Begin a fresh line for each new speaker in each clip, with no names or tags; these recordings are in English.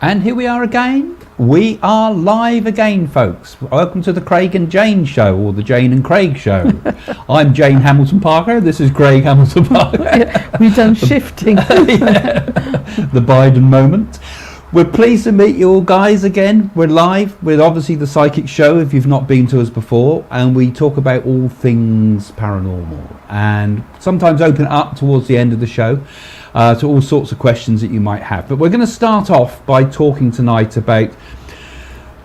And here we are again. We are live again, folks. Welcome to the Craig and Jane Show, or the Jane and Craig Show. I'm Jane Hamilton Parker. This is Craig Hamilton Parker.
Yeah, we've done shifting.
The Biden moment. We're pleased to meet you all, guys, again. We're live with obviously the Psychic Show, if you've not been to us before, and we talk about all things paranormal and sometimes open up towards the end of the show to all sorts of questions that you might have. But we're going to start off by talking tonight about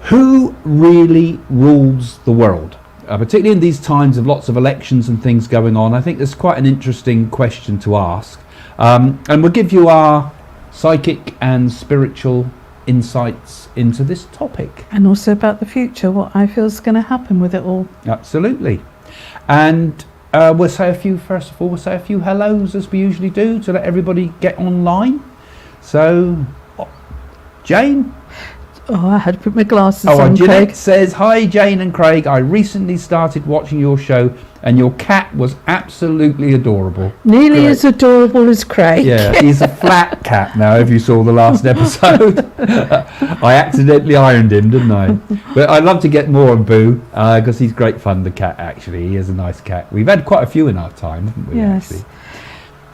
who really rules the world, particularly in these times of lots of elections and things going on. I think it's quite an interesting question to ask, and we'll give you our psychic and spiritual insights into this topic,
And also about the future, what I feel is going to happen with it all.
absolutely. And we'll say a few hellos, as we usually do, to let everybody get online. So Jane.
Oh, I had to put my glasses
Oh,
on,
Jeanette
Craig.
says, hi Jane and Craig, I recently started watching your show and your cat was absolutely adorable.
Nearly
Great.
as adorable as Craig.
Yeah, he's a flat cat now, if you saw the last episode. I accidentally ironed him, didn't I? But I'd love to get more of Boo, because he's great fun, the cat, actually. He is a nice cat. We've had quite a few in our time, haven't we,
Yes.
actually?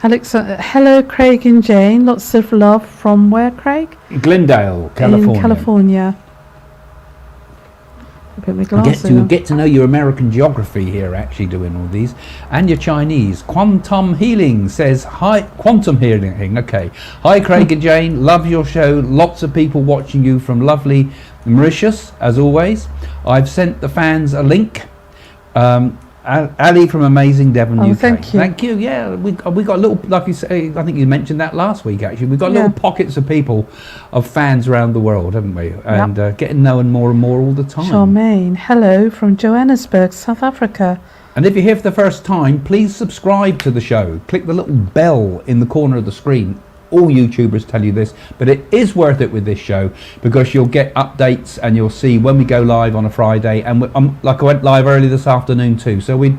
Alex, hello, Craig and Jane. Lots of love from where, Craig?
Glendale, California.
In California. I put my glasses on.
Get to know your American geography here, actually, doing all these, and your Chinese. Quantum Healing says, hi. Quantum Healing, okay. Hi Craig and Jane, love your show. Lots of people watching you from lovely Mauritius, as always. I've sent the fans a link. Ali from Amazing Devon, UK.
Thank you.
Thank you. Yeah, we got little, like you say, I think you mentioned that last week, actually. We've got little pockets of people, of fans around the world, haven't we? And getting known more and more all the time.
Charmaine, hello from Johannesburg, South Africa.
And if you're here for the first time, please subscribe to the show. Click the little bell in the corner of the screen. All YouTubers tell you this, but it is worth it with this show, because you'll get updates and you'll see when we go live on a Friday. And like I went live early this afternoon too, so we're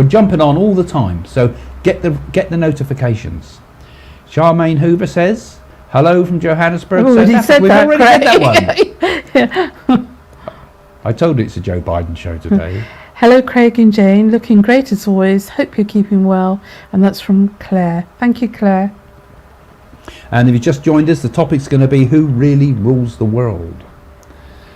jumping on all the time. So get the notifications. Charmaine Hoover says hello from Johannesburg.
We've already said
that one. I told you it's a Joe Biden show today.
Hello, Craig and Jane. Looking great as always. Hope you're keeping well. And that's from Claire. Thank you, Claire.
And if you just joined us, the topic's going to be who really rules the world.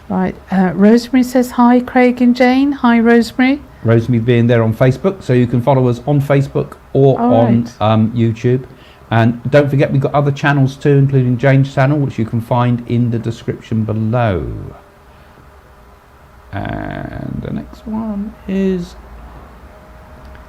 Right. Rosemary says hi, Craig and Jane. Hi, Rosemary.
Rosemary being there on Facebook, so you can follow us on Facebook or on YouTube. And don't forget, we've got other channels too, including Jane's channel, which you can find in the description below. And the next one is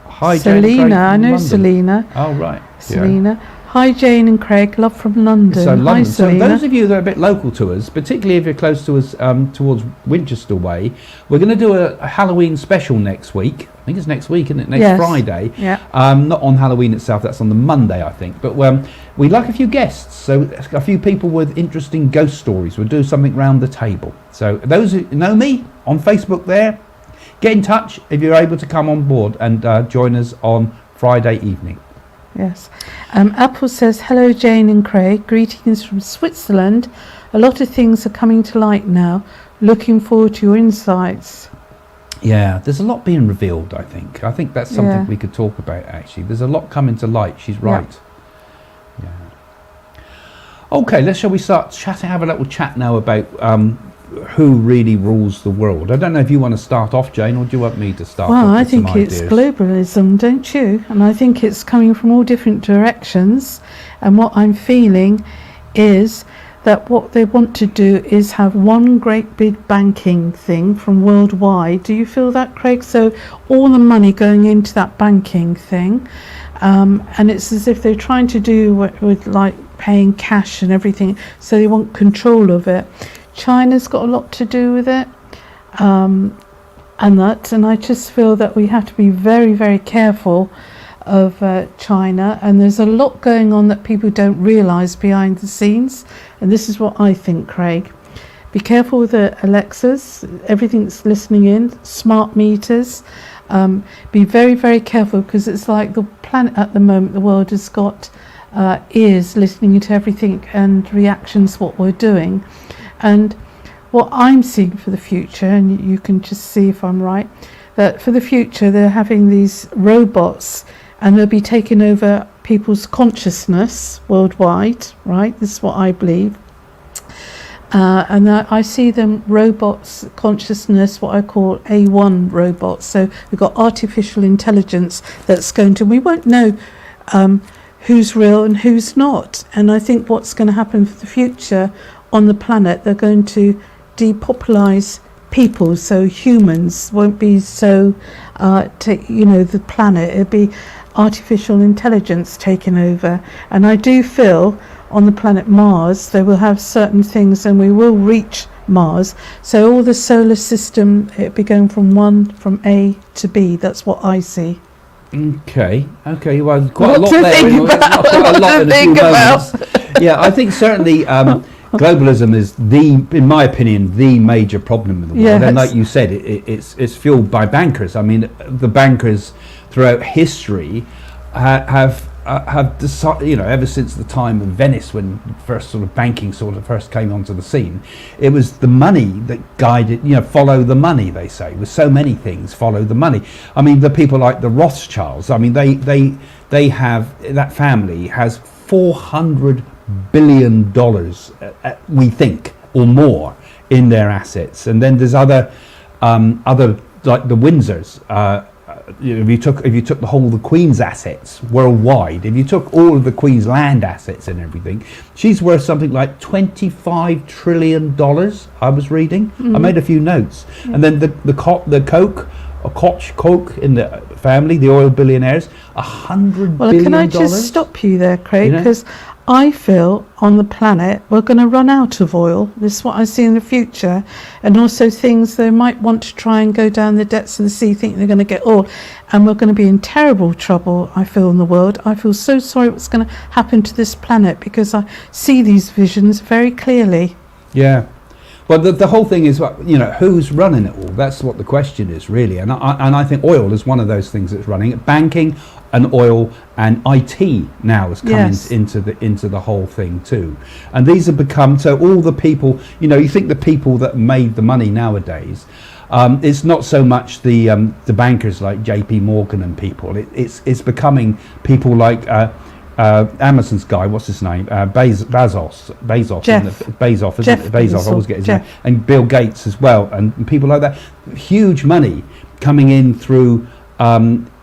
hi,
Selena. I know
London.
Selena.
Oh, right.
Selena. Yeah. Hi, Jane and Craig. Love from London.
So,
Hi, Selena.
So those of you that are a bit local to us, particularly if you're close to us towards Winchester way, we're going to do a Halloween special next week. I think it's next week, isn't it? Next Friday.
Yeah.
Not on Halloween itself. That's on the Monday, I think. But we'd like a few guests. So a few people with interesting ghost stories. We'll do something round the table. So those who know me on Facebook there, get in touch if you're able to come on board and join us on Friday evening.
Yes. Apple says, hello, Jane and Craig. Greetings from Switzerland. A lot of things are coming to light now. Looking forward to your insights.
Yeah, there's a lot being revealed, I think. I think that's something we could talk about, actually. There's a lot coming to light. She's right. Yeah. Okay, shall we start have a little chat now about who really rules the world. I don't know if you want to start off, Jane, or do you want me to start off?
Well, I think it's globalism, don't you? And I think it's coming from all different directions. And what I'm feeling is that what they want to do is have one great big banking thing from worldwide. Do you feel that, Craig? So all the money going into that banking thing. And it's as if they're trying to do with like paying cash and everything. So they want control of it. China's got a lot to do with it, and I just feel that we have to be very, very careful of China, and there's a lot going on that people don't realise behind the scenes, and this is what I think, Craig. Be careful with the Alexas, everything's listening in, smart meters. Be very, very careful, because it's like the planet at the moment, the world has got ears listening to everything and reactions what we're doing. And what I'm seeing for the future, and you can just see if I'm right, that for the future they're having these robots and they'll be taking over people's consciousness worldwide, right? This is what I believe. And I see them robots, consciousness, what I call A1 robots. So we've got artificial intelligence that's going to, we won't know who's real and who's not. And I think what's going to happen for the future on the planet, they're going to depopulise people, so humans won't be so, the planet, it'll be artificial intelligence taking over. And I do feel on the planet Mars they will have certain things and we will reach Mars, so all the solar system, it'll be going from A to B. That's what I see.
Okay, well, quite a lot there. Quite a lot in a few moments. Yeah, I think certainly globalism is in my opinion, the major problem in the world.
Yes.
And like you said, it's fueled by bankers. I mean, the bankers throughout history have decided, ever since the time of Venice, when first sort of banking first came onto the scene, it was the money that guided, follow the money, they say. With so many things, follow the money. I mean, the people like the Rothschilds, I mean, they have, that family has $400 billion, we think, or more in their assets. And then there's other like the Windsors. If you took the whole of the Queen's assets worldwide, if you took all of the Queen's land assets and everything, she's worth something like $25 trillion. I was reading. I made a few notes. And then the Koch in the family, the oil billionaires, $100 billion.
Well, can I just stop you there, Craig? Because I feel on the planet we're going to run out of oil. This is what I see in the future. And also things they might want to try and go down the depths of the sea, think they're going to get oil. And we're going to be in terrible trouble, I feel, in the world. I feel so sorry what's going to happen to this planet, because I see these visions very clearly.
Yeah. Well, the whole thing is, who's running it all? That's what the question is, really. And I think oil is one of those things that's running it. Banking and oil and IT now has come into the whole thing too. And these have become, so all the people, you think the people that made the money nowadays, it's not so much the bankers like JP Morgan and people. It's becoming people like Amazon's guy, what's his name? Bezos, I always get his name. And Bill Gates as well, and people like that. Huge money coming in through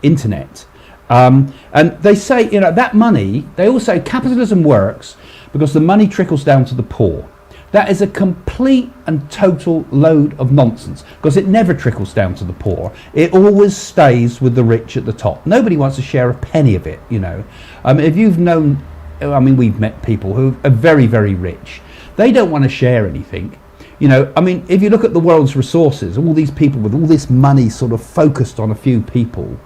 internet. And they say, that money, they all say capitalism works because the money trickles down to the poor. That is a complete and total load of nonsense, because it never trickles down to the poor. It always stays with the rich at the top. Nobody wants to share a penny of it, If you've known, we've met people who are very, very rich. They don't want to share anything. If you look at the world's resources, all these people with all this money sort of focused on a few people,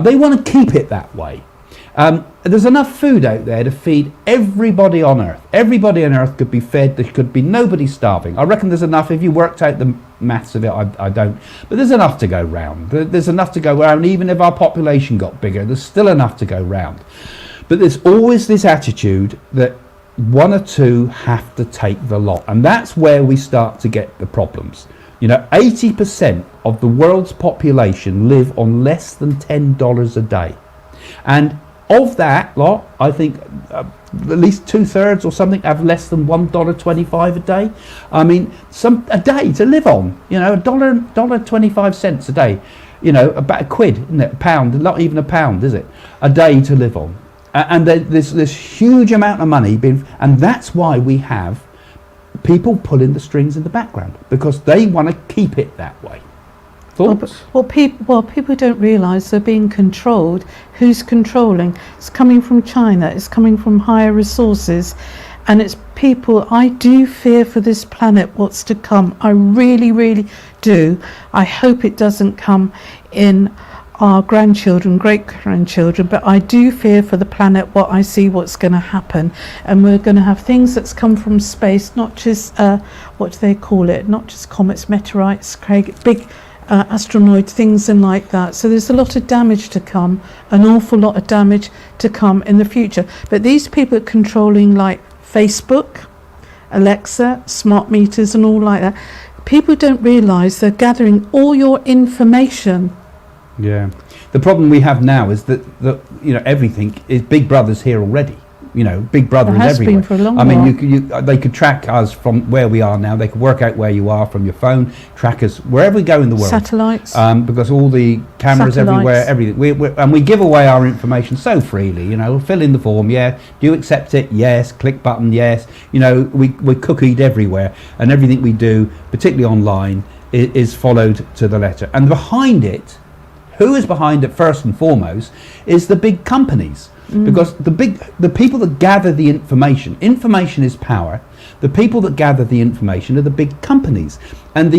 they want to keep it that way. There's enough food out there to feed everybody on Earth. Everybody on Earth could be fed. There could be nobody starving. I reckon there's enough. If you worked out the maths of it, I don't. But there's enough to go round. There's enough to go round. Even if our population got bigger, there's still enough to go round. But there's always this attitude that one or two have to take the lot. And that's where we start to get the problems. 80% of the world's population live on less than $10 a day. And of that lot, I think at least 2/3 or something have less than $1.25 a day. A day to live on. $1.25 a day. About a quid, isn't it? A pound, not even a pound, is it? A day to live on. And there's this huge amount of money and that's why we have people pulling the strings in the background, because they want to keep it that way. Thoughts?
Well, people don't realise they're being controlled. Who's controlling? It's coming from China. It's coming from higher resources, and it's people. I do fear for this planet what's to come. I really, really do. I hope it doesn't come in our grandchildren, great-grandchildren, but I do fear for the planet what I see what's going to happen. And we're going to have things that's come from space, not just what do they call it, not just comets, meteorites, Craig, big asteroid things and like that. So there's a lot of damage to come, an awful lot of damage to come in the future. But these people are controlling like Facebook, Alexa, smart meters and all like that. People don't realise they're gathering all your information.
Yeah. The problem we have now is that everything is Big Brother's here already. Big Brother is everywhere.
Been for a long
I mean,
while.
they could track us from where we are now. They could work out where you are from your phone, track us wherever we go in the world.
Satellites.
Because all the cameras everywhere, everything. We give away our information so freely. Fill in the form. Yeah. Do you accept it? Yes. Click button. Yes. We're cookied everywhere, and everything we do, particularly online, is followed to the letter. And behind it, who is behind it first and foremost is the big companies. Because the people that gather the information is power. The people that gather the information are the big companies. And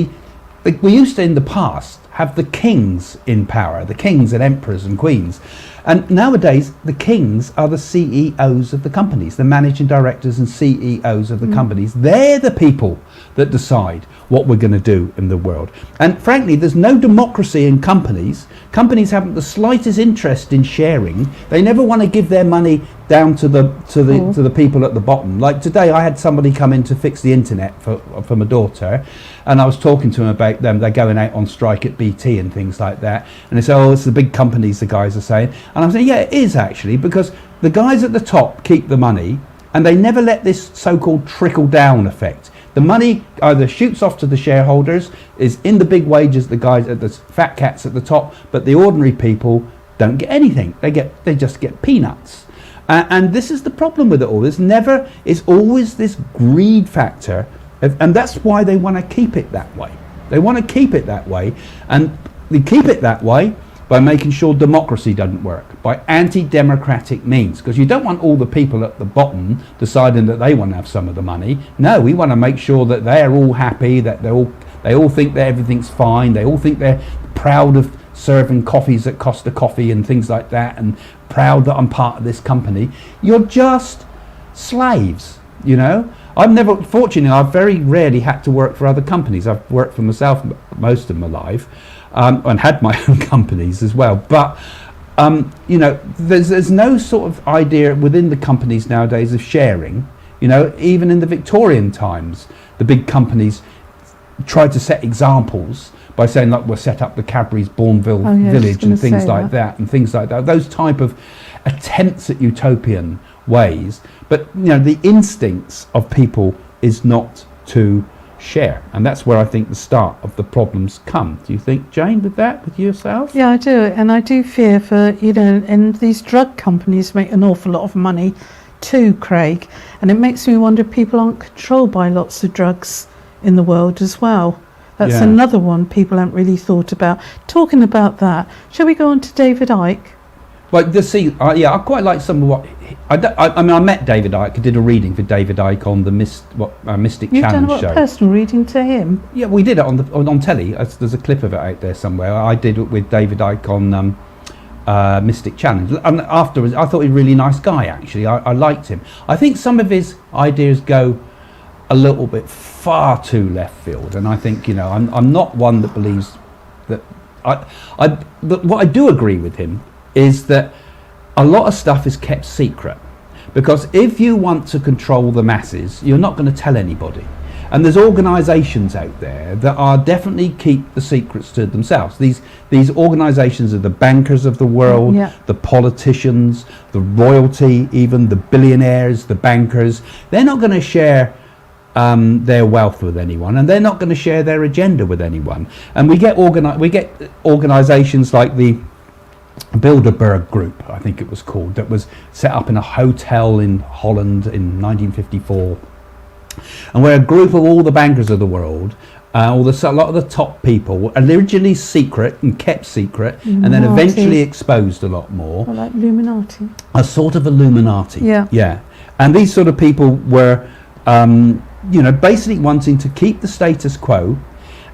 we used to in the past have the kings in power, the kings and emperors and queens. And nowadays the kings are the CEOs of the companies, the managing directors and CEOs of the companies. They're the people that decide what we're going to do in the world. And frankly, there's no democracy in companies. Companies haven't the slightest interest in sharing. They never want to give their money down to the people at the bottom. Like today, I had somebody come in to fix the internet for my daughter, and I was talking to them about them. They're going out on strike at BT and things like that. And they say, "Oh, it's the big companies," the guys are saying. And I'm saying, "Yeah, it is actually, because the guys at the top keep the money, and they never let this so-called trickle-down effect. The money either shoots off to the shareholders, is in the big wages, the guys at the fat cats at the top, but the ordinary people don't get anything. They just get peanuts." And this is the problem with it all. It's always this greed factor, and that's why they want to keep it that way. They want to keep it that way, and they keep it that way by making sure democracy doesn't work, by anti-democratic means, because you don't want all the people at the bottom deciding that they want to have some of the money. No, we want to make sure that they're all happy, that they all think that everything's fine, they all think they're proud of serving coffees at Costa Coffee and things like that, and proud that I'm part of this company. You're just slaves, Fortunately, I've very rarely had to work for other companies. I've worked for myself most of my life, and had my own companies as well. But there's no sort of idea within the companies nowadays of sharing. Even in the Victorian times, the big companies tried to set examples by saying, like, we'll set up the Cadbury's Bourneville village and things like that. Those type of attempts at utopian ways. But the instincts of people is not to share, and that's where I think the start of the problems come. Do you think, Jane, with yourself?
Yeah, I do, and I do fear for and these drug companies make an awful lot of money too, Craig, and it makes me wonder if people aren't controlled by lots of drugs in the world as well. That's another one people haven't really thought about. Talking about that, shall we go on to David Icke?
Well, I quite like some of what I met David Icke. I did a reading for David Icke on the Mystic
You've
Challenge
done
show.
A personal reading to him?
Yeah, we did it on telly. There's a clip of it out there somewhere. I did it with David Icke on Mystic Challenge. And afterwards, I thought he was a really nice guy. Actually, I liked him. I think some of his ideas go a little bit far too left field, and I think I'm not one that believes that. But what I do agree with him is that a lot of stuff is kept secret, because if you want to control the masses, you're not going to tell anybody. And there's organisations out there that are definitely keep the secrets to themselves. These organisations are the bankers of the world, the politicians, the royalty, even the billionaires, the bankers. They're not going to share their wealth with anyone, and they're not going to share their agenda with anyone. And we get organisations like the Bilderberg Group, I think it was called, that was set up in a hotel in Holland in 1954, and where a group of all the bankers of the world, a lot of the top people, originally secret and kept secret, and then eventually exposed a lot more.
Well, like Illuminati.
A sort of Illuminati.
Yeah.
And these sort of people were, basically wanting to keep the status quo.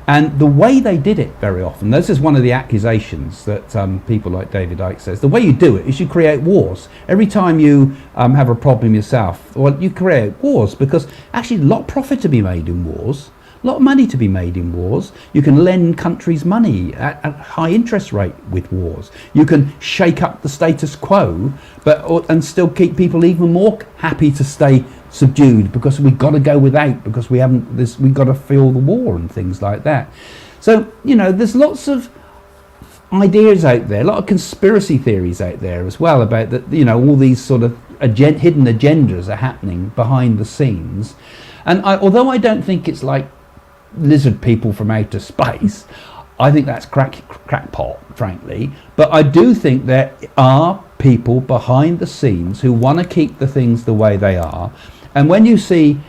And the way they did it very often, this is one of the accusations that people like David Icke says, the way you do it is you create wars. Every time you have a problem yourself, well, you create wars, because actually a lot of profit to be made in wars. A lot of money to be made in wars. You can lend countries money at high interest rate with wars. You can shake up the status quo, and still keep people even more happy to stay subdued because we've got to go without, because we've got to feel the war and things like that. So, there's lots of ideas out there, a lot of conspiracy theories out there as well about that, all these sort of hidden agendas are happening behind the scenes. And although I don't think it's like lizard people from outer space, I think that's crackpot, frankly. But I do think there are people behind the scenes who want to keep the things the way they are. And when you see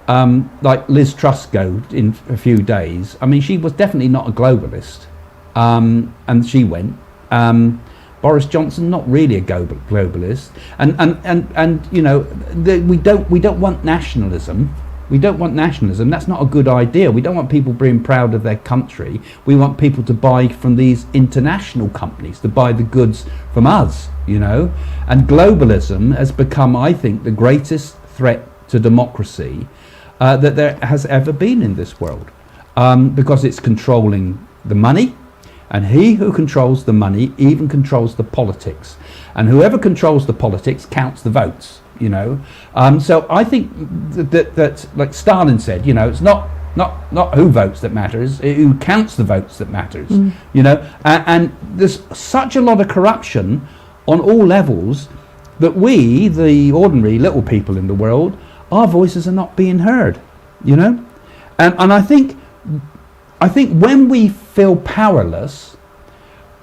like Liz Truss go in a few days, I mean, she was definitely not a globalist, and she went. Boris Johnson, not really a globalist, and we don't want nationalism. We don't want nationalism. That's not a good idea. We don't want people being proud of their country. We want people to buy from these international companies, to buy the goods from us, And globalism has become, I think, the greatest threat to democracy that there has ever been in this world, because it's controlling the money, and he who controls the money even controls the politics, and whoever controls the politics counts the votes. So I think that like Stalin said, it's not who votes that matters, it's who counts the votes that matters. And there's such a lot of corruption on all levels that we, the ordinary little people in the world, our voices are not being heard. And I think when we feel powerless,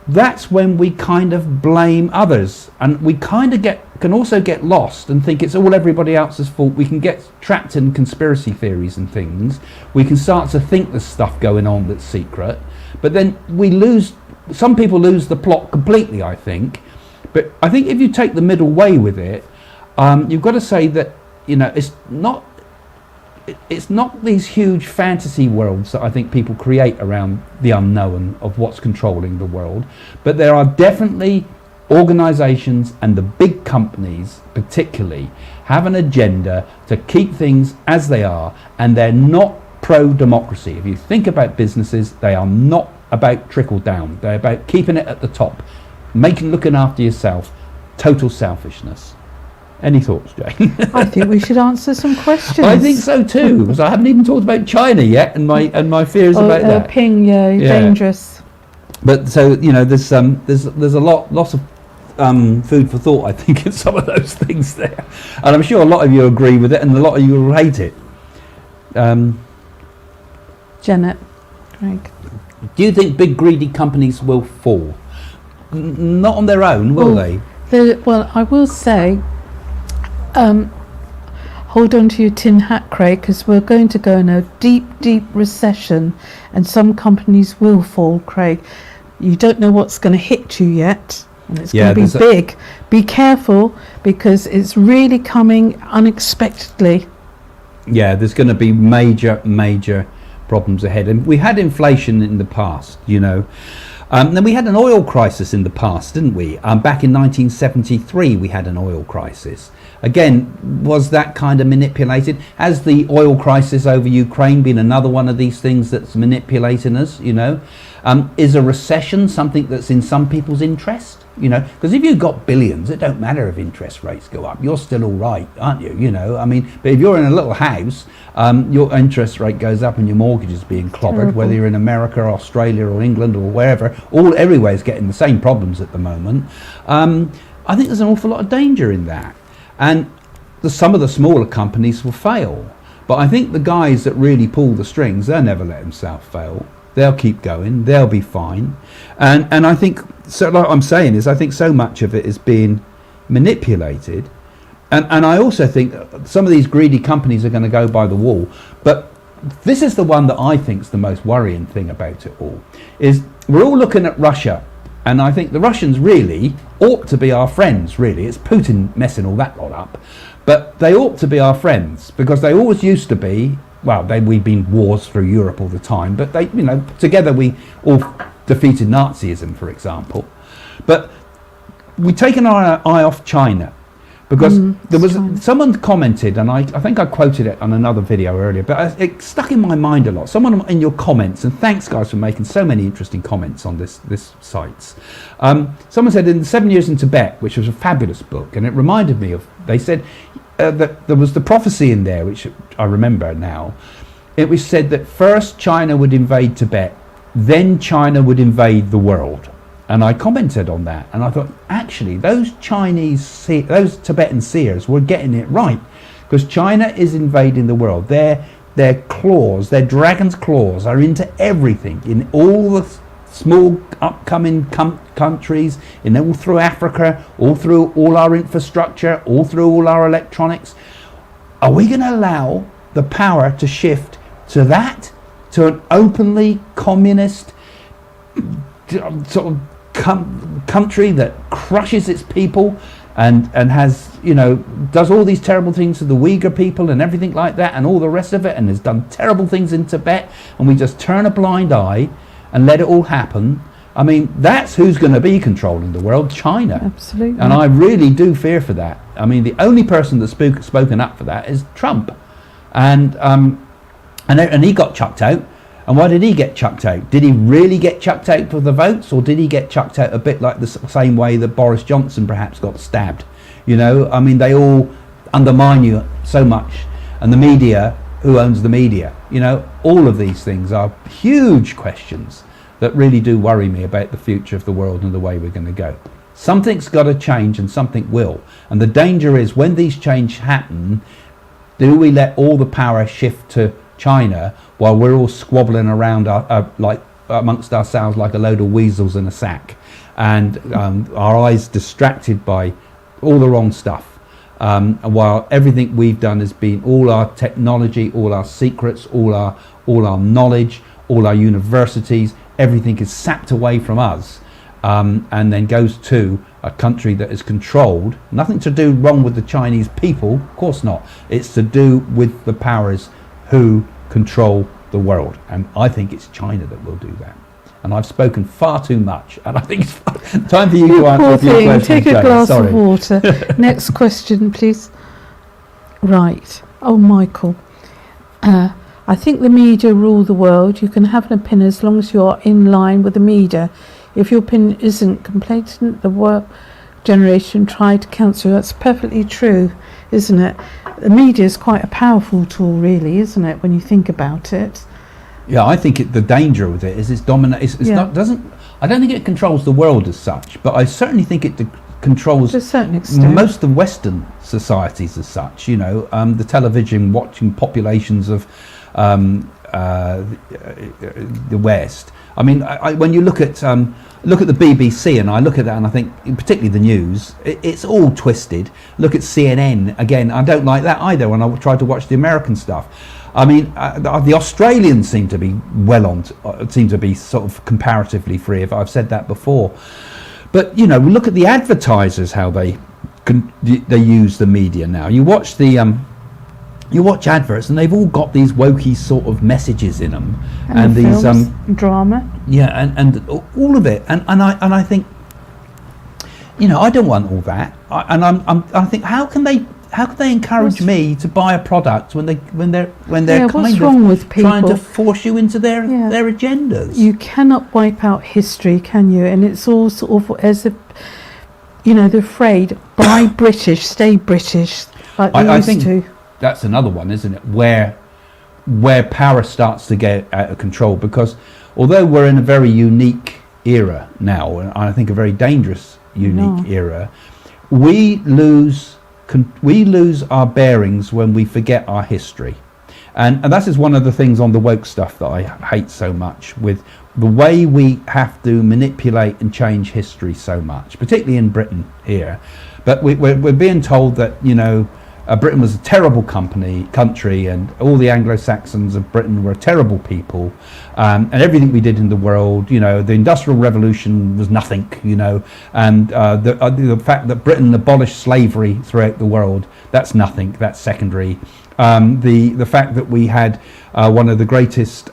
that's when we kind of blame others, and we kind of can also get lost and think it's all everybody else's fault. We can get trapped in conspiracy theories and things. We can start to think there's stuff going on that's secret, but then some people lose the plot completely, I think. But I think if you take the middle way with it, you've got to say that it's not these huge fantasy worlds that I think people create around the unknown of what's controlling the world, but there are definitely organizations, and the big companies particularly have an agenda to keep things as they are, and they're not pro-democracy. If you think about businesses, they are not about trickle down. They're about keeping it at the top, looking after yourself. Total selfishness. Any thoughts, Jane?
I think we should answer some questions.
I think so too, because I haven't even talked about China yet, and my fears about that.
Ping, dangerous.
But so there's a lots of food for thought, I think, in some of those things there, and I'm sure a lot of you agree with it, and a lot of you will hate it.
Janet, Craig.
Do you think big greedy companies will fall? Not on their own, will they?
Well, I will say, hold on to your tin hat, Craig, because we're going to go in a deep, deep recession, and some companies will fall, Craig. You don't know what's going to hit you yet, and it's going to be big. Be careful, because it's really coming unexpectedly.
Yeah, there's going to be major problems ahead, and we had inflation in the past, then we had an oil crisis in the past, didn't we? Back in 1973 we had an oil crisis. Again, was that kind of manipulated? Has the oil crisis over Ukraine been another one of these things that's manipulating us? Is a recession something that's in some people's interest? Because if you've got billions, it don't matter if interest rates go up. You're still all right, aren't you? But if you're in a little house, your interest rate goes up and your mortgage is being clobbered. Terrible. Whether you're in America or Australia or England or wherever, everywhere is getting the same problems at the moment. I think there's an awful lot of danger in that. And some of the smaller companies will fail. But I think the guys that really pull the strings, they'll never let themselves fail. They'll keep going. They'll be fine. And I think, so like I'm saying, I think so much of it is being manipulated. And I also think some of these greedy companies are going to go by the wall. But this is the one that I think is the most worrying thing about it all, is we're all looking at Russia. And I think the Russians really ought to be our friends, really. It's Putin messing all that lot up. But they ought to be our friends, because they always used to be. Well, we've been wars through Europe all the time, but together we all defeated Nazism, for example. But we've taken our eye off China. Because there was
China.
someone commented, and I think I quoted it on another video earlier, but it stuck in my mind a lot. Someone in your comments, and thanks guys for making so many interesting comments on this sites. Someone said in 7 Years in Tibet, which was a fabulous book, and it reminded me of, they said that there was the prophecy in there, which I remember now. It was said that first China would invade Tibet, then China would invade the world. And I commented on that, and I thought, actually, those Tibetan seers were getting it right, because China is invading the world. Their claws, their dragon's claws, are into everything, in all the small upcoming countries, all through Africa, all through all our infrastructure, all through all our electronics. Are we going to allow the power to shift to that, to an openly communist sort of country that crushes its people and has, does all these terrible things to the Uyghur people and everything like that and all the rest of it, and has done terrible things in Tibet, and we just turn a blind eye and let it all happen? I mean, that's who's going to be controlling the world, China.
Absolutely.
And I really do fear for that. I mean, the only person that's spoken up for that is Trump, and he got chucked out. And why did he get chucked out? Did he really get chucked out for the votes, or did he get chucked out a bit like the same way that Boris Johnson perhaps got stabbed? I mean, they all undermine you so much. And the media, who owns the media? All of these things are huge questions that really do worry me about the future of the world and the way we're going to go. Something's got to change, and something will. And the danger is, when these changes happen, do we let all the power shift to China while we're all squabbling around like amongst ourselves like a load of weasels in a sack, and our eyes distracted by all the wrong stuff, and while everything we've done has been, all our technology, all our secrets, all our knowledge, all our universities, everything is sapped away from us, and then goes to a country that is controlled. Nothing to do wrong with the Chinese people, of course not. It's to do with the powers who control the world, and I think it's China that will do that. And I've spoken far too much, and I think it's time for you to answer your question.
Take a glass of water. Next question, please. Right. Oh, Michael. I think the media rule the world. You can have an opinion as long as you're in line with the media. If your opinion isn't complacent, the work generation tried to cancel. That's perfectly true, isn't it? The media is quite a powerful tool, really, isn't it, when you think about it?
Yeah, I think the danger with it is it's dominant. I don't think it controls the world as such, but I certainly think it controls
to a certain extent
most of Western societies as such. The television watching populations of the West. I mean, when you look at the BBC, and I look at that, and I think, particularly the news, it's all twisted. Look at CNN again. I don't like that either. When I try to watch the American stuff, I mean, the Australians seem to be seem to be sort of comparatively free. If I've said that before, but look at the advertisers, how they use the media now. You watch you watch adverts, and they've all got these wokey sort of messages in them, and these
films, drama.
Yeah, and all of it, and I think, I don't want all that. I think, how can they encourage me to buy a product when they're kind of trying to force you into their agendas?
You cannot wipe out history, can you? And it's all sort of as if they're afraid, buy British, stay British, like they used to.
That's another one, isn't it? Where power starts to get out of control, because although we're in a very unique era now, and I think a very dangerous unique era, we lose our bearings when we forget our history, and that is one of the things on the woke stuff that I hate so much, with the way we have to manipulate and change history so much, particularly in Britain here. But we're being told that Britain was a terrible country, and all the Anglo-Saxons of Britain were terrible people, and everything we did in the world, the Industrial Revolution was nothing, and the fact that Britain abolished slavery throughout the world, that's nothing, that's secondary. The fact that we had one of the greatest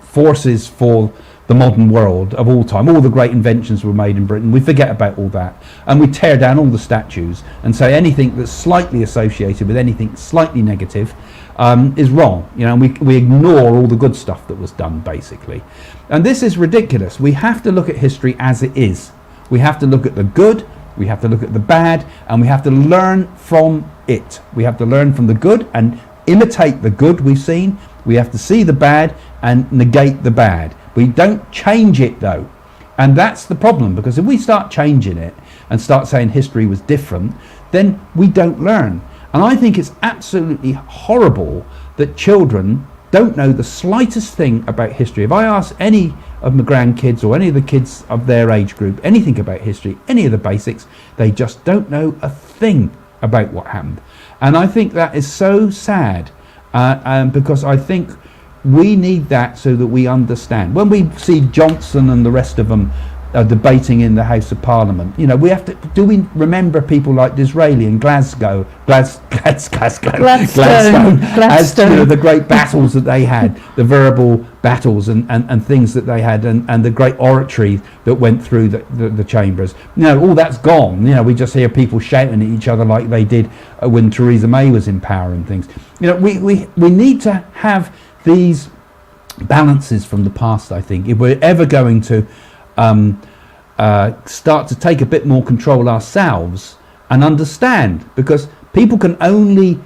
forces for the modern world of all time. All the great inventions were made in Britain. We forget about all that, and we tear down all the statues and say anything that's slightly associated with anything slightly negative is wrong. You know, and we ignore all the good stuff that was done, basically. And this is ridiculous. We have to look at history as it is. We have to look at the good, we have to look at the bad, and we have to learn from it. We have to learn from the good and imitate the good we've seen. We have to see the bad and negate the bad. We don't change it though. And that's the problem, because if we start changing it and start saying history was different, then we don't learn. And I think it's absolutely horrible that children don't know the slightest thing about history. If I ask any of my grandkids or any of the kids of their age group anything about history, any of the basics, they just don't know a thing about what happened. And I think that is so sad, because I think we need that so that we understand. When we see Johnson and the rest of them debating in the House of Parliament, you know, we have to. Do we remember people like Disraeli and Gladstone, as you know, the great battles that they had, the verbal battles and things that they had, and the great oratory that went through the chambers. You know, all that's gone. You know, we just hear people shouting at each other like they did when Theresa May was in power and things. You know, we need to have these balances from the past, I think, if we're ever going to start to take a bit more control ourselves and understand, because people can only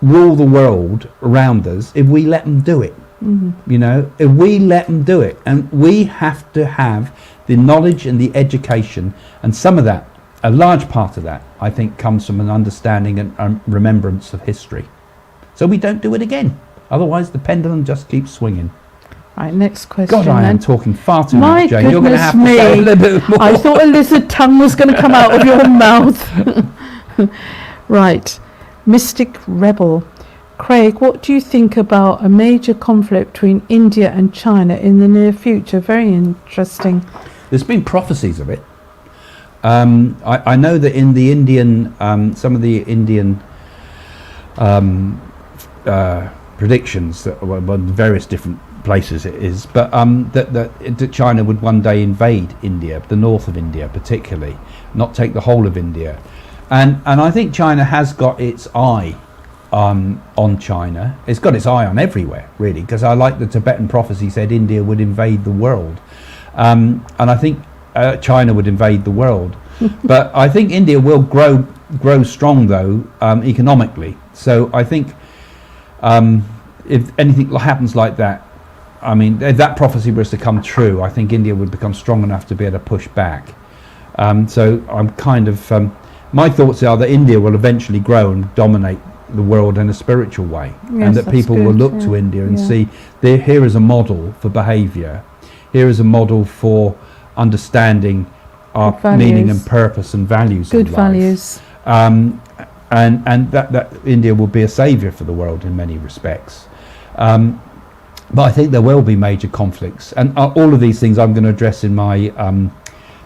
rule the world around us if we let them do it. You know, if we let them do it, and we have to have the knowledge and the education, and some of that, a large part of that, I think, comes from an understanding and remembrance of history, so we don't do it again. Otherwise the pendulum just keeps swinging.
Right, next question.
God, I am talking far too much, Jane. You're going to have to
me.
say a little bit more.
I thought a lizard tongue was going to come out of your mouth. Right, Mystic Rebel. Craig, what do you think about a major conflict between India and China in the near future? Very interesting.
There's been prophecies of it. I know that in the Indian, some of the Indian predictions, that various different places it is, but that China would one day invade India, the north of India particularly, not take the whole of India, and I think China has got its eye on China. It's got its eye on everywhere, really, because I like the Tibetan prophecy said India would invade the world, and I think China would invade the world. But I think India will grow strong though, economically. So I think if anything happens like that, I mean, if that prophecy was to come true, I think India would become strong enough to be able to push back. So I'm kind of, my thoughts are that India will eventually grow and dominate the world in a spiritual way, yes, and that people will look to India and see here is a model for behaviour, here is a model for understanding our meaning and purpose and values.
Good values.
And that India will be a saviour for the world in many respects. But I think there will be major conflicts, and all of these things I'm going to address in my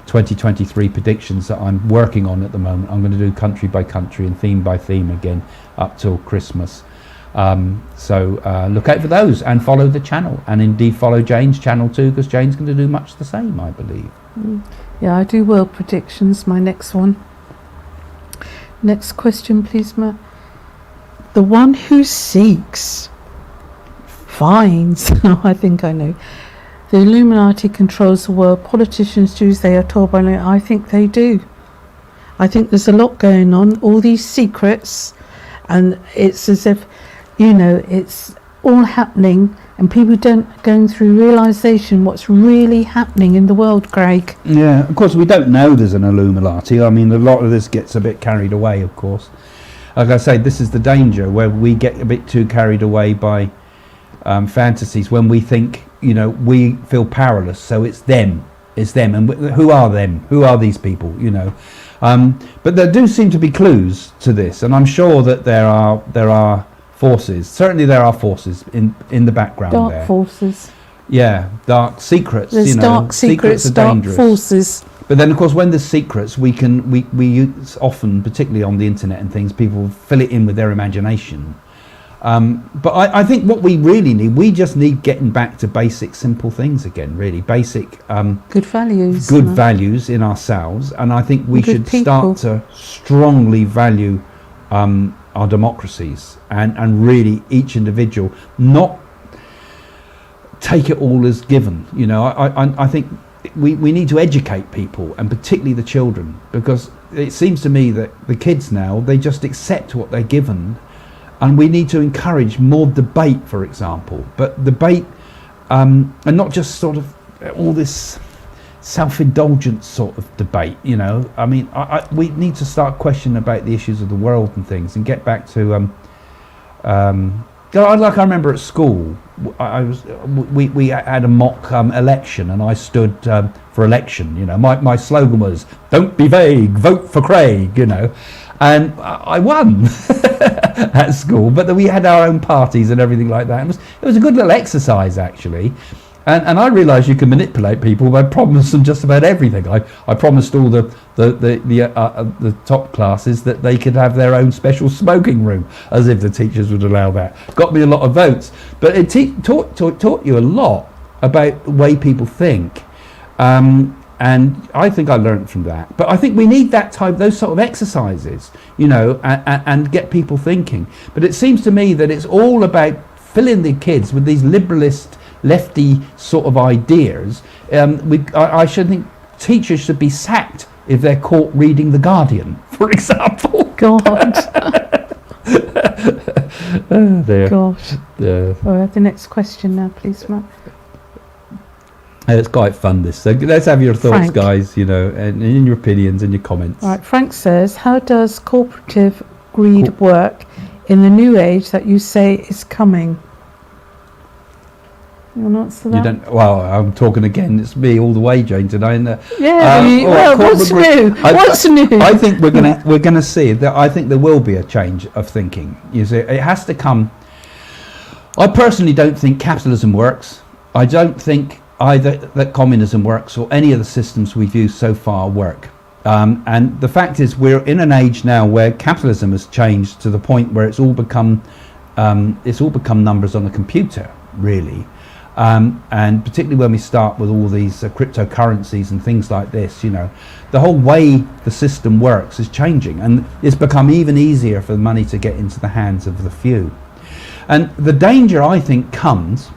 2023 predictions that I'm working on at the moment. I'm going to do country by country and theme by theme again up till Christmas. So look out for those and follow the channel, and indeed follow Jane's channel too, because Jane's going to do much the same, I believe.
Yeah, I do world predictions, my next one. Next question, please, Ma. The one who seeks finds. I think I know. The Illuminati controls the world. Politicians do as they are told by. I think they do. I think there's a lot going on. All these secrets, and it's as if, you know, it's all happening, and people don't going through realization what's really happening in the world, Craig.
Yeah, of course we don't know there's an Illuminati. I mean, a lot of this gets a bit carried away, of course. Like I say, this is the danger, where we get a bit too carried away by fantasies, when we think, you know, we feel powerless, so it's them, and who are them? Who are these people? You know, but there do seem to be clues to this, and I'm sure that there are forces. Certainly, there are forces in the background.
Dark forces.
Yeah, dark secrets.
There's dark secrets,
are
dark
dangerous.
Forces.
But then, of course, when there's secrets, we use often, particularly on the internet and things, people fill it in with their imagination. But I think what we really need, we just need getting back to basic, simple things again. Really basic,
good values,
values in ourselves, and I think we should
people.
start to strongly value our democracies and really each individual, not take it all as given. You know, I think we need to educate people, and particularly the children, because it seems to me that the kids now, they just accept what they're given, and we need to encourage more debate, for example, but debate and not just sort of all this self-indulgent sort of debate, you know. I mean, we need to start questioning about the issues of the world and things, and get back to like I remember at school, we had a mock election, and I stood for election. You know, my slogan was "Don't be vague, vote for Craig." You know, and I won at school. But then we had our own parties and everything like that. It was a good little exercise actually. And I realised you can manipulate people by promising them just about everything. I promised all the top classes that they could have their own special smoking room, as if the teachers would allow that. Got me a lot of votes, but it taught you a lot about the way people think, and I think I learned from that. But I think we need those sort of exercises, you know, and get people thinking. But it seems to me that it's all about filling the kids with these liberalist, lefty sort of ideas. I should think teachers should be sacked if they're caught reading The Guardian, for example.
God.
Oh dear.
Gosh. All right, the next question now, please, Matt.
It's quite fun, this. So let's have your thoughts,
Frank.
guys, you know, and in your opinions and your comments.
All right, Frank says, how does cooperative greed work in the new age that you say is coming? You want to answer that?
You don't. Well, I'm talking again. It's me all the way, Jane, today. And,
what's new? What's new?
I think we're gonna see that. I think there will be a change of thinking. You see, it has to come. I personally don't think capitalism works. I don't think either that communism works or any of the systems we've used so far work. And the fact is, we're in an age now where capitalism has changed to the point where it's all become numbers on a computer, really. And particularly when we start with all these cryptocurrencies and things like this, you know, the whole way the system works is changing, and it's become even easier for the money to get into the hands of the few. And the danger, I think, comes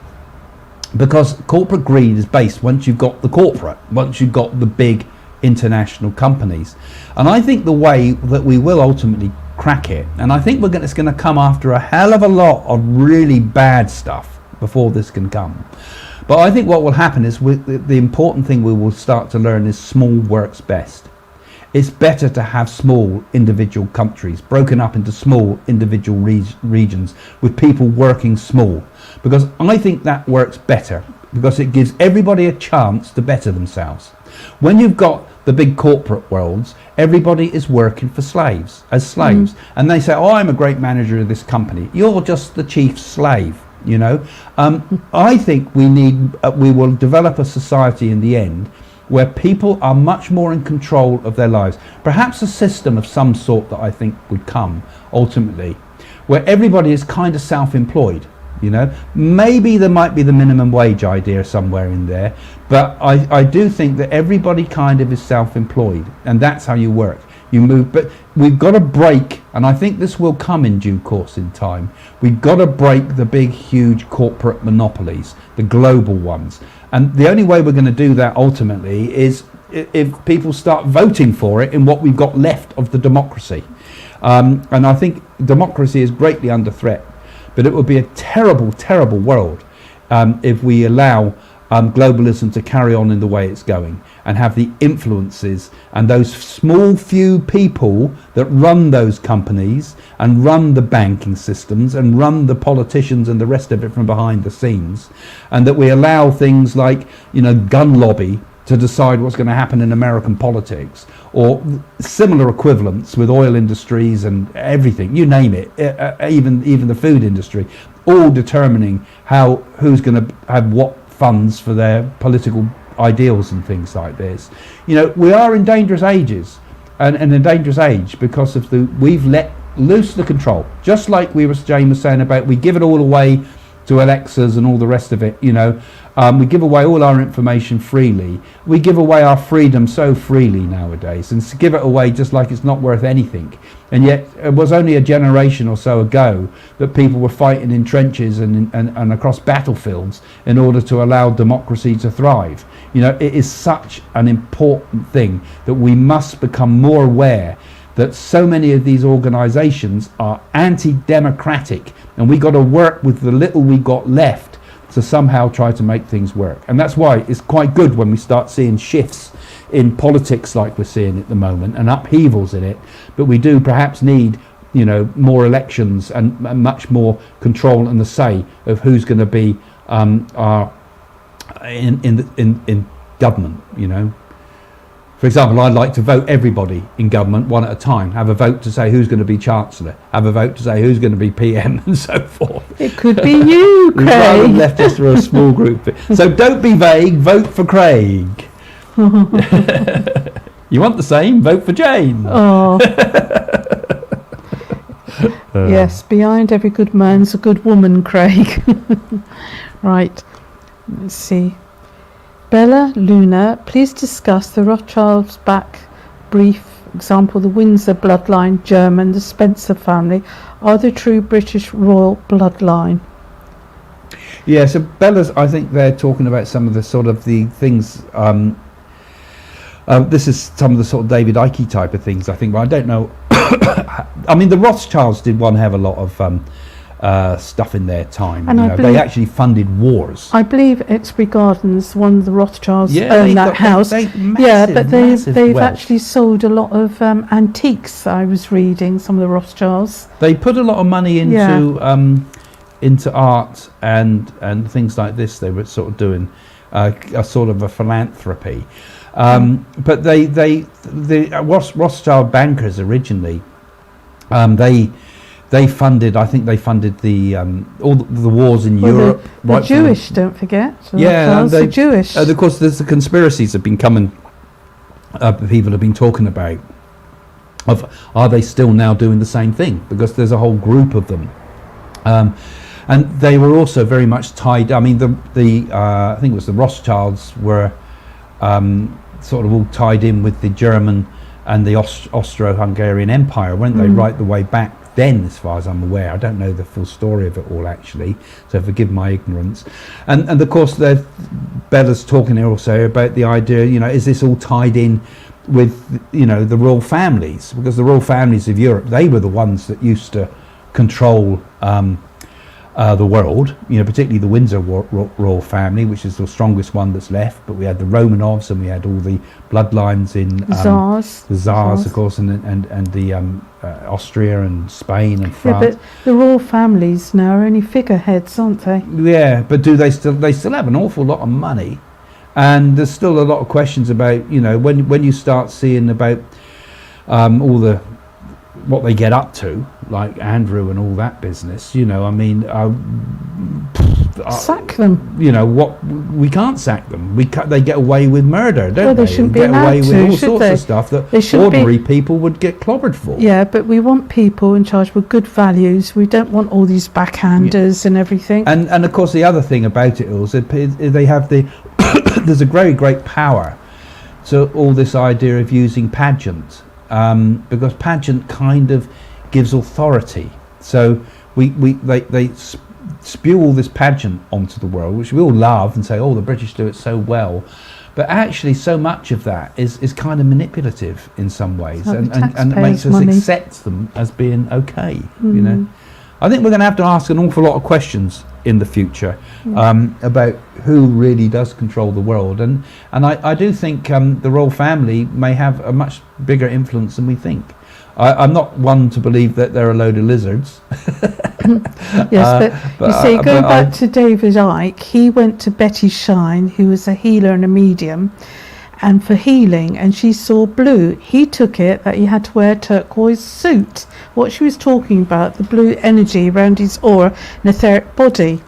because corporate greed is based once you've got the big international companies. And I think the way that we will ultimately crack it, and I think it's going to come after a hell of a lot of really bad stuff before this can come. But I think what will happen is the important thing we will start to learn is small works best. It's better to have small individual countries broken up into small individual regions with people working small, because I think that works better, because it gives everybody a chance to better themselves. When you've got the big corporate worlds, everybody is working for slaves, and they say, oh, I'm a great manager of this company. You're just the chief slave. You know, I think we will develop a society in the end where people are much more in control of their lives. Perhaps a system of some sort that I think would come ultimately, where everybody is kind of self-employed. You know, maybe there might be the minimum wage idea somewhere in there, but I do think that everybody kind of is self-employed, and that's how you work. You move, but we've got to break, and I think this will come in due course in time. We've got to break the big, huge corporate monopolies, the global ones. And the only way we're going to do that ultimately is if people start voting for it in what we've got left of the democracy. And I think democracy is greatly under threat. But it would be a terrible, terrible world if we allow globalism to carry on in the way it's going, and have the influences and those small few people that run those companies and run the banking systems and run the politicians and the rest of it from behind the scenes, and that we allow things like, you know, gun lobby to decide what's going to happen in American politics, or similar equivalents with oil industries and everything, you name it, even the food industry, all determining who's going to have what funds for their political ideals and things like this. You know, we are in dangerous ages, and in a dangerous age because of we've let loose the control, just like Jane was saying about we give it all away to Alexas and all the rest of it, we give away all our information freely. We give away our freedom so freely nowadays, and to give it away just like it's not worth anything. And yet it was only a generation or so ago that people were fighting in trenches and across battlefields in order to allow democracy to thrive. It is such an important thing that we must become more aware that so many of these organisations are anti-democratic, and we got to work with the little we got left to somehow try to make things work. And that's why it's quite good when we start seeing shifts in politics like we're seeing at the moment, and upheavals in it. But we do perhaps need, more elections and much more control and the say of who's going to be in government. For example, I'd like to vote everybody in government one at a time, have a vote to say who's going to be Chancellor, have a vote to say who's going to be PM and so forth.
It could be you, Craig.
Rather than left just for a small group. So don't be vague, vote for Craig. You want the same, vote for Jane.
Oh. Yes, behind every good man's a good woman, Craig. Right, let's see. Bella Luna, please discuss the Rothschilds back brief example, the Windsor bloodline, German, the Spencer family are the true British royal bloodline.
Yeah, so Bella's, I think they're talking about some of the sort of the things, this is some of the sort of David Icke type of things, I think, but I don't know. I mean, the Rothschilds did one have a lot of stuff in their time.
And
they actually funded wars.
I believe Exbury Gardens, one of the Rothschilds
Yeah,
owned that house. But they've
wealth.
actually sold a lot of antiques. I was reading some of the Rothschilds.
They put a lot of money into art and things like this. They were sort of doing a sort of a philanthropy. But the Rothschild bankers originally, they funded. I think they funded the all the wars in Europe.
The Jewish, don't forget.
The
Jewish.
Of course, there's the conspiracies have been coming. People have been talking about. Are they still now doing the same thing? Because there's a whole group of them, and they were also very much tied. I mean, I think it was the Rothschilds were sort of all tied in with the German and the Austro-Hungarian Empire, weren't they? Right the way back then, as far as I'm aware. I don't know the full story of it all actually, so forgive my ignorance. And of course, Bella's talking here also about the idea, is this all tied in with the royal families? Because the royal families of Europe, they were the ones that used to control the world, particularly the Windsor royal family, which is the strongest one that's left. But we had the Romanovs, and we had all the bloodlines in the Tsars, of course, and the Austria and Spain and France.
Yeah, but the royal families now are only figureheads, aren't they?
Yeah, but do they still have an awful lot of money? And there's still a lot of questions about when you start seeing about all the what they get up to, like Andrew and all that business.
Sack them.
We can't sack them. They get away with murder, don't
they? Shouldn't be
get
allowed
away with
to,
all
should
sorts
they?
of stuff that ordinary people would get clobbered for.
Yeah, but we want people in charge with good values. We don't want all these backhanders and everything.
And of course, the other thing about it is they have there's a very great power to all this idea of using pageant, because pageant kind of gives authority. So they spew all this pageant onto the world, which we all love and say, oh, the British do it so well. But actually, so much of that is kind of manipulative in some ways, and it makes us accept them as being okay. I think we're going to have to ask an awful lot of questions in the future about who really does control the world, and I do think the royal family may have a much bigger influence than we think. I'm not one to believe that they're a load of lizards.
Yes, but you see, going back to David Icke, he went to Betty Shine, who was a healer and a medium, and for healing, and she saw blue. He took it that he had to wear a turquoise suit. What she was talking about, the blue energy around his aura and etheric body,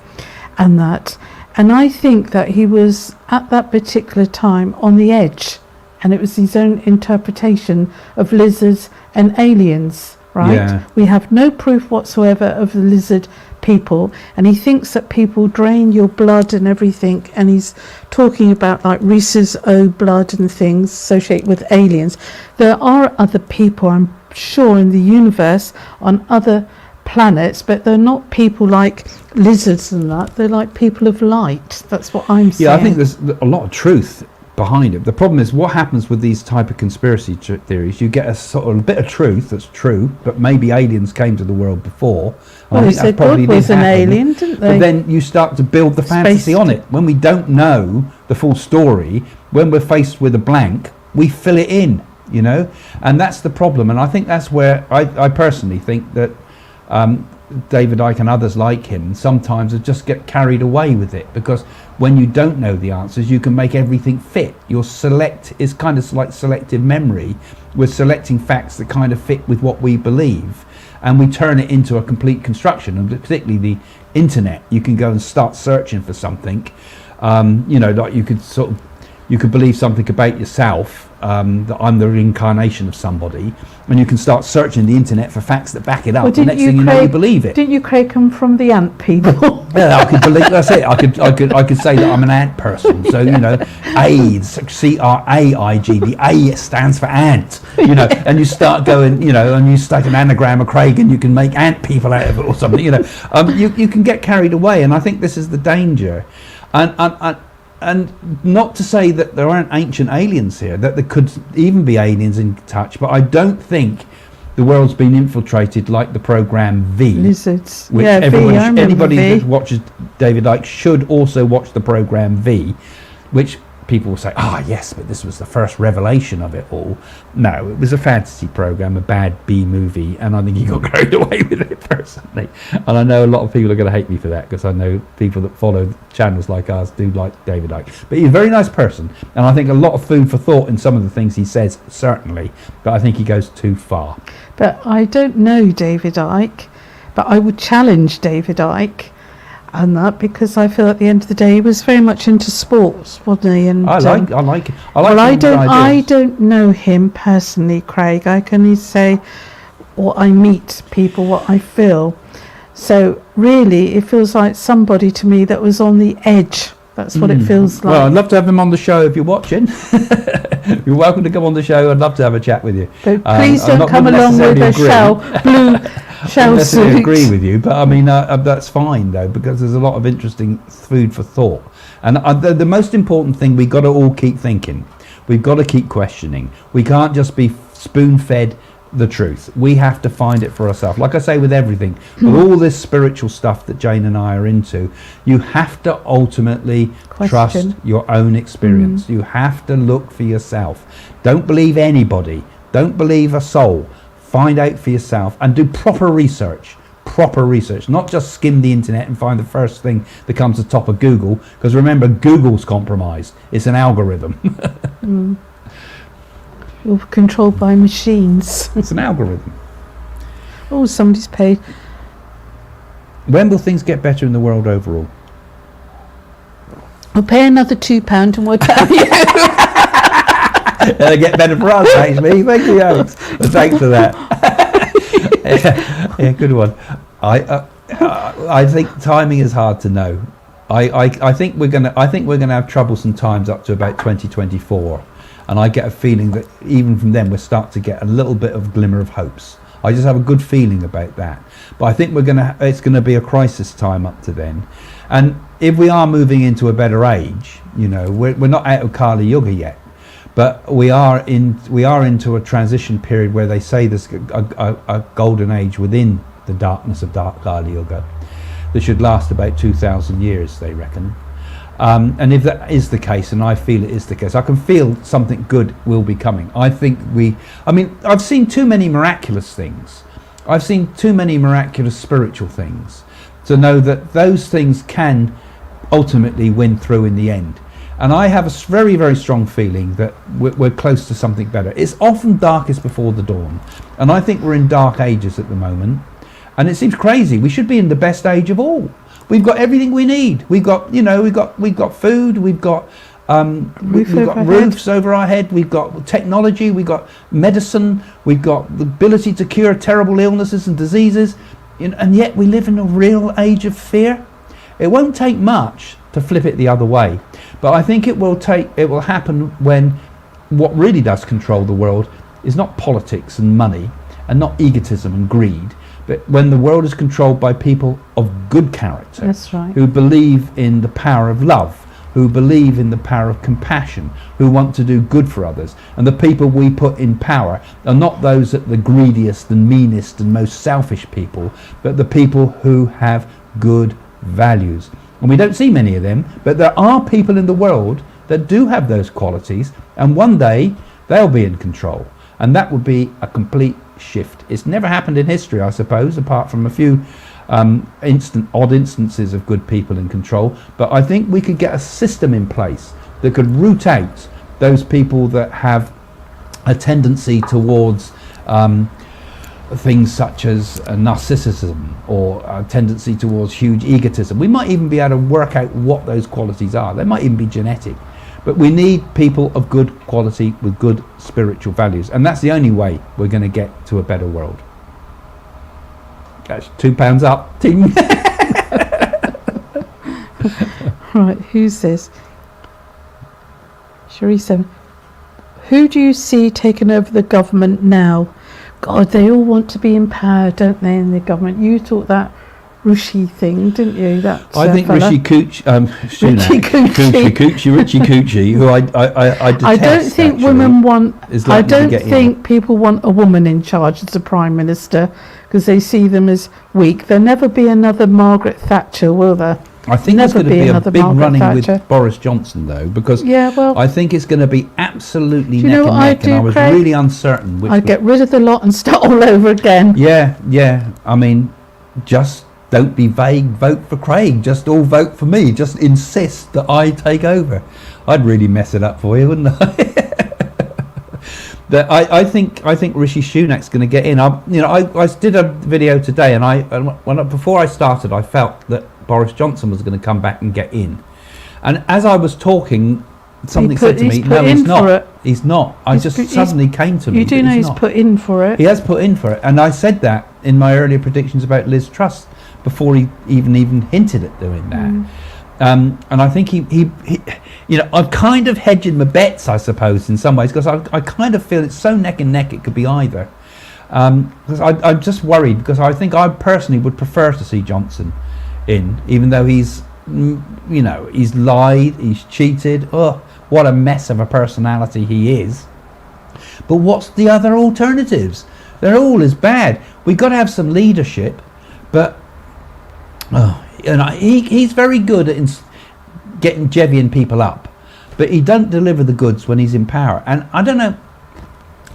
and that. And I think that he was at that particular time on the edge, and it was his own interpretation of lizards and aliens right?
Yeah.
We have no proof whatsoever of the lizard people, and he thinks that people drain your blood and everything, and he's talking about like Reese's O blood and things associated with aliens. There are other people, I'm sure, in the universe on other planets, but they're not people like lizards and that. They're like people of light. That's what I'm saying.
Yeah, I think there's a lot of truth behind it. The problem is what happens with these type of conspiracy theories. You get a sort of bit of truth that's true, but maybe aliens came to the world before.
Well, they said God was an alien, didn't they?
But then you start to build the fantasy on it. When we don't know the full story, when we're faced with a blank, we fill it in, you know, and that's the problem. And I think that's where I personally think that David Icke and others like him sometimes just get carried away with it, because when you don't know the answers, you can make everything fit. It's kind of like selective memory. We're selecting facts that kind of fit with what we believe, and we turn it into a complete construction. And particularly the internet, you can go and start searching for something, you know, like you could believe something about yourself, that I'm the reincarnation of somebody, and you can start searching the internet for facts that back it up. The next thing you know, you believe it.
Didn't you, Craig, come from the ant people?
Yeah, I could believe. That's it. I could say that I'm an ant person. So you know, AIDS, CRAIG. The A stands for ant. You know, and you start going, you know, and you start an anagram of Craig, and you can make ant people out of it or something. You know, you can get carried away, and I think this is the danger. And not to say that there aren't ancient aliens here, that there could even be aliens in touch, but I don't think the world's been infiltrated like the program V.
Lizards.
Which
Yeah,
anybody
V.
that watches David Icke should also watch the program V, which people will say, yes, but this was the first revelation of it all. No, it was a fantasy program, a bad B movie, and I think he got carried away with it personally. And I know a lot of people are going to hate me for that, because I know people that follow channels like ours do like David Icke. But he's a very nice person, and I think a lot of food for thought in some of the things he says, certainly, but I think he goes too far.
But I don't know David Icke, but I would challenge David Icke and that, because I feel at the end of the day he was very much into sports, wasn't he? And
I like it.
Well, I don't know him personally, Craig. I can only say what I meet people, what I feel. So really, it feels like somebody to me that was on the edge. That's what it feels like.
Well, I'd love to have him on the show if you're watching. You're welcome to come on the show. I'd love to have a chat with you.
But please don't come along with a blue shell suit.
I agree with you, but I mean that's fine though, because there's a lot of interesting food for thought. And the most important thing, we've got to all keep thinking. We've got to keep questioning. We can't just be spoon-fed the truth. We have to find it for ourselves. Like I say with everything, with all this spiritual stuff that Jane and I are into, you have to ultimately trust your own experience. You have to look for yourself. Don't believe anybody. Don't believe a soul. Find out for yourself and do proper research. Not just skim the internet and find the first thing that comes to the top of Google, because remember, Google's compromised. It's an algorithm.
You're controlled by machines.
It's an algorithm.
Oh, somebody's paid.
When will things get better in the world overall?
We'll pay another £2 and we'll tell you.
It'll get better for us, actually. Thank you, Alex. Well, thanks for that. Yeah, good one. I think timing is hard to know. I think we're gonna have troublesome times up to about 2024. And I get a feeling that even from then we'll start to get a little bit of glimmer of hopes. I just have a good feeling about that. But I think it's going to be a crisis time up to then. And if we are moving into a better age, you know, we're not out of Kali Yuga yet, but we are into a transition period where they say there's a golden age within the darkness of Kali Yuga that should last about 2,000 years, they reckon. And if that is the case, and I feel it is the case, I can feel something good will be coming. I've seen too many miraculous things. I've seen too many miraculous spiritual things to know that those things can ultimately win through in the end. And I have a very, very strong feeling that we're close to something better. It's often darkest before the dawn. And I think we're in dark ages at the moment. And it seems crazy. We should be in the best age of all. We've got everything we need. We've got food. We've got
Roof
we've got
overhead.
roofs over our head, we've got technology, we've got medicine, we've got the ability to cure terrible illnesses and diseases, and yet we live in a real age of fear. It won't take much to flip it the other way, but I think it will happen when what really does control the world is not politics and money and not egotism and greed, but when the world is controlled by people of good character.
That's right.
Who believe in the power of love, who believe in the power of compassion, who want to do good for others. And the people we put in power are not those that the greediest and meanest and most selfish people, but the people who have good values. And we don't see many of them, but there are people in the world that do have those qualities, and one day they'll be in control. And that would be a complete shift. It's never happened in history, I suppose, apart from a few odd instances of good people in control, but I think we could get a system in place that could root out those people that have a tendency towards things such as narcissism or a tendency towards huge egotism. We might even be able to work out what those qualities are. They might even be genetic, but we need people of good quality with good spiritual values, and that's the only way we're going to get to a better world. That's £2 up. Ting.
Right, who's this? Cherie 7. Who do you see taking over the government now? God, they all want to be in power, don't they, in the government? You thought that Rishi thing, didn't you? That
I think
fella?
Rishi Coochie, who I detest.
I don't think
actually,
women want.
is
I
likely to
don't
get in.
think people want a woman in charge as the prime minister because they see them as weak. There'll never be another Margaret Thatcher, will there?
I think there's
Never
going to be a
another
big
Margaret
running
Thatcher.
with Boris Johnson, though, because
Yeah, well,
I think it's going to be absolutely
Do you know
neck and
what I'd
neck, and
do,
I was
Craig?
really uncertain. Which
I'd
was-
get rid of the lot and start all over again.
Yeah. I mean, just don't be vague. Vote for Craig. Just all vote for me. Just insist that I take over. I'd really mess it up for you, wouldn't I? I think Rishi Sunak's going to get in. I did a video today, and before I started, I felt that Boris Johnson was going to come back and get in. And as I was talking, something said to me, "No, he's not. He's not." I just suddenly came to me.
You do know he's
not.
put in for it.
He has put in for it, and I said that in my earlier predictions about Liz Truss before he even hinted at doing that. And I think he I'm kind of hedging my bets, I suppose, in some ways, because I kind of feel it's so neck and neck it could be either. Because I'm just worried, because I think I personally would prefer to see Johnson in, even though he's lied, he's cheated. Oh, what a mess of a personality he is. But what's the other alternatives? They're all as bad. We've got to have some leadership, but he's very good at jevvying people up, but he doesn't deliver the goods when he's in power. And I don't know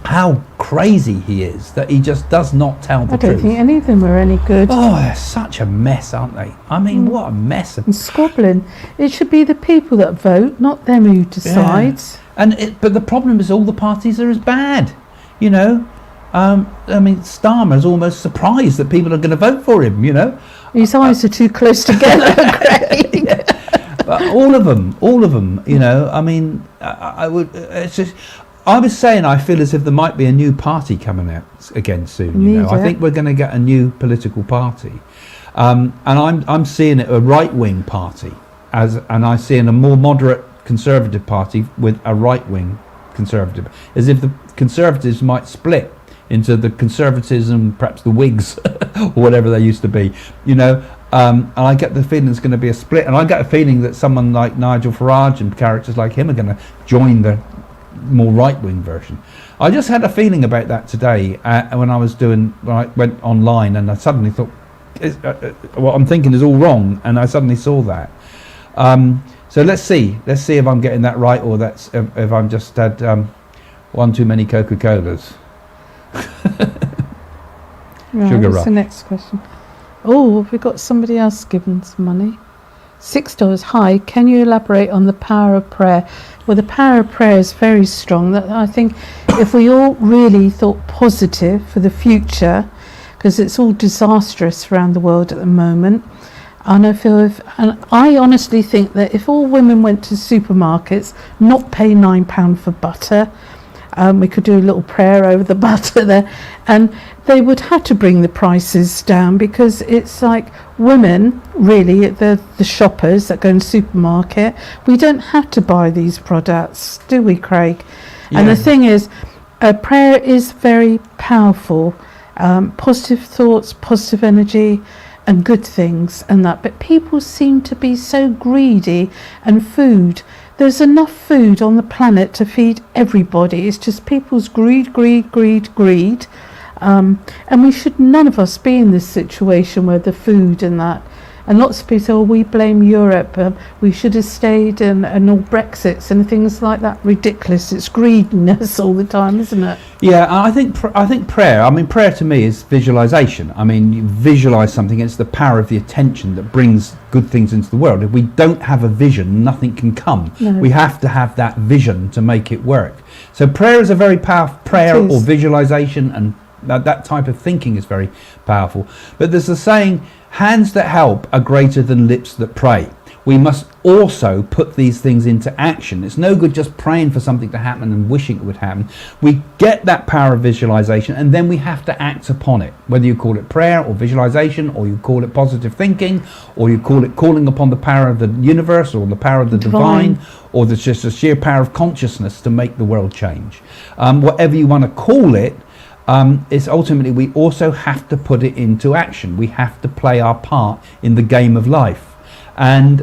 how crazy he is that he just does not tell the
I don't
truth.
think any of them are any good.
Oh, they're such a mess, aren't they? I mean, what a mess.
And squabbling. It should be the people that vote, not them who decides.
But the problem is all the parties are as bad. I mean, Starmer's almost surprised that people are going to vote for him.
His eyes are too close together, Craig.
But all of them. I mean, I would. It's just. I was saying I feel as if there might be a new party coming out again soon. I think we're going to get a new political party, and I'm seeing it a right-wing party, and I'm seeing a more moderate Conservative party with a right-wing Conservative, as if the Conservatives might split into the Conservatives and perhaps the Whigs or whatever they used to be. And I get the feeling there's going to be a split, and I get a feeling that someone like Nigel Farage and characters like him are going to join the more right-wing version. I just had a feeling about that today when I went online, and I suddenly thought what I'm thinking is all wrong, and I suddenly saw that. So let's see if I'm getting that right, or if I'm just had one too many Coca-Colas.
Right,
Sugar
what's
rush.
the next question? Oh, have we got somebody else giving some money? $6. Hi, can you elaborate on the power of prayer? Well, the power of prayer is very strong. That I think if we all really thought positive for the future, because it's all disastrous around the world at the moment, And and I honestly think that if all women went to supermarkets, not pay £9 for butter, we could do a little prayer over the butter there, and they would have to bring the prices down, because it's like women, really, the shoppers that go in the supermarket, we don't have to buy these products, do we, Craig?
Yeah.
And the thing is, prayer is very powerful. Positive thoughts, positive energy, and good things and that, but people seem to be so greedy. And food, there's enough food on the planet to feed everybody. It's just people's greed, and we should, none of us, be in this situation where the food and that. And lots of people say, oh, we blame Europe, we should have stayed, and all Brexits and things like that. Ridiculous. It's greediness all the time, isn't it?
Yeah, I think prayer, prayer to me is visualization. You visualize something. It's the power of the attention that brings good things into the world. If we don't have a vision, nothing can come.
No.
We have to have that vision to make it work. So prayer is a very powerful, prayer or visualization, and that type of thinking is very powerful. But there's a saying, hands that help are greater than lips that pray. We must also put these things into action. It's no good just praying for something to happen and wishing it would happen. We get that power of visualization, and then we have to act upon it. Whether you call it prayer or visualization, or you call it positive thinking, or you call it calling upon the power of the universe or the power of the divine, or there's just a sheer power of consciousness to make the world change. Whatever you want to call it, is ultimately we also have to put it into action. We have to play our part in the game of life, and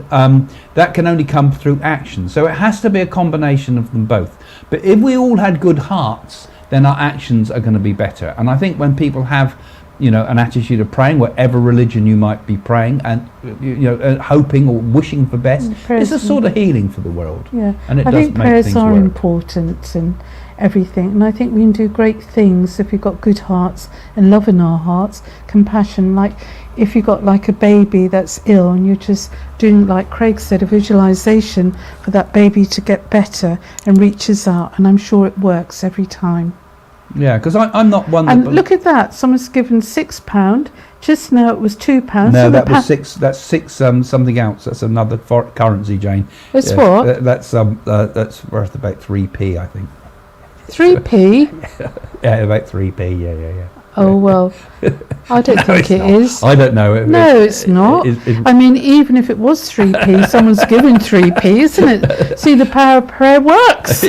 that can only come through action. So it has to be a combination of them both. But if we all had good hearts, then our actions are going to be better. And I think when people have, an attitude of praying, whatever religion you might be praying, and hoping or wishing for best, it's a sort of healing for the world.
Yeah,
and
I think prayers are important and everything, and I think we can do great things if we've got good hearts and love in our hearts, compassion. Like if you've got like a baby that's ill, and you're just doing, like Craig said, a visualization for that baby to get better, and reaches out, and I'm sure it works every time.
Yeah, because I'm not one.
And look at that! Someone's given £6. Just now it was £2.
No, that was six. That's six. Something else. That's another currency, Jane.
It's what?
That's worth about 3p, I think.
3p?
Yeah, about 3p. Yeah.
Oh well, I don't think it is.
I don't know.
No, it's not. Even if it was 3p, someone's given 3p, isn't it? See, the power of prayer works.